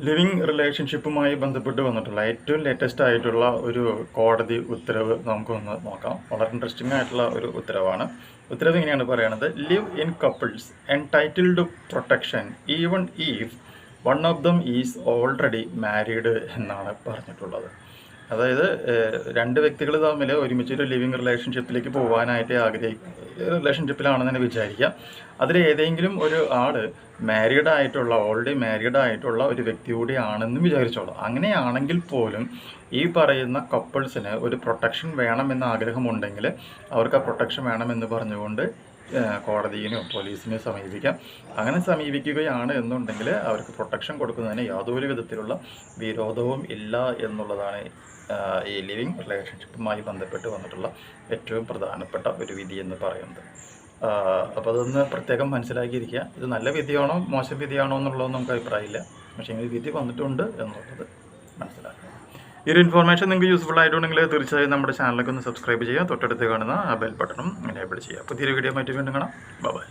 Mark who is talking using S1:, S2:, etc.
S1: Living റിലേഷൻഷിപ്പുമായി ബന്ധപ്പെട്ട് വന്നിട്ടുള്ള ഏറ്റവും ലേറ്റസ്റ്റ് ആയിട്ടുള്ള ഒരു കോടതി ഉത്തരവ് നമുക്കൊന്ന് നോക്കാം. വളരെ ഇൻട്രസ്റ്റിംഗ് ആയിട്ടുള്ള ഒരു ഉത്തരവാണ്. ഉത്തരവ് ഇങ്ങനെയാണ് പറയുന്നത്: live in couples entitled protection even if one of them is already married എന്നാണ് പറഞ്ഞിട്ടുള്ളത്. അതായത് രണ്ട് വ്യക്തികൾ തമ്മിൽ ഒരുമിച്ചൊരു ലിവിങ് റിലേഷൻഷിപ്പിലേക്ക് പോകാനായിട്ട് റിലേഷൻഷിപ്പിലാണെന്ന് തന്നെ വിചാരിക്കാം. അതിൽ ഏതെങ്കിലും ഒരു ആൾ ഓൾറെഡി മാരീഡ് ആയിട്ടുള്ള ഒരു വ്യക്തി കൂടി ആണെന്ന് വിചാരിച്ചോളാം. അങ്ങനെയാണെങ്കിൽ പോലും ഈ പറയുന്ന കപ്പിൾസിന് ഒരു പ്രൊട്ടക്ഷൻ വേണമെന്ന ആഗ്രഹമുണ്ടെങ്കിൽ അവർക്ക് ആ പ്രൊട്ടക്ഷൻ വേണമെന്ന് പറഞ്ഞുകൊണ്ട് കോടതിയെയോ പോലീസിനെയോ സമീപിക്കാം. അങ്ങനെ സമീപിക്കുകയാണ് എന്നുണ്ടെങ്കിൽ അവർക്ക് പ്രൊട്ടക്ഷൻ കൊടുക്കുന്നതിന് യാതൊരു വിധത്തിലുള്ള വിരോധവും ഇല്ല എന്നുള്ളതാണ് ഈ ലിവിങ് റിലേഷൻഷിപ്പുമായി ബന്ധപ്പെട്ട് വന്നിട്ടുള്ള ഏറ്റവും പ്രധാനപ്പെട്ട ഒരു വിധി എന്ന് പറയുന്നത്. അപ്പോൾ അതൊന്ന് പ്രത്യേകം മനസ്സിലാക്കിയിരിക്കുക. ഇത് നല്ല വിധിയാണോ മോശം വിധിയാണോ എന്നുള്ളതൊന്നും നമുക്ക് അഭിപ്രായമില്ല. പക്ഷേ ഇങ്ങനെ വിധി വന്നിട്ടുണ്ട് എന്നുള്ളത് മനസ്സിലാക്കുക. ഈ ഒരു ഇൻഫോർമേഷൻ നിങ്ങൾക്ക് യൂസ്ഫുൾ ആയിട്ടുണ്ടെങ്കിൽ തീർച്ചയായും നമ്മുടെ ചാനലൊക്കെ ഒന്ന് സബ്സ്ക്രൈബ് ചെയ്യുക. തൊട്ടടുത്ത് കാണുന്ന ആ ബെൽ ബട്ടണും എനേബിൾ ചെയ്യുക. പുതിയൊരു വീഡിയോ മറ്റു വീണ്ടും കാണാം. ബൈ.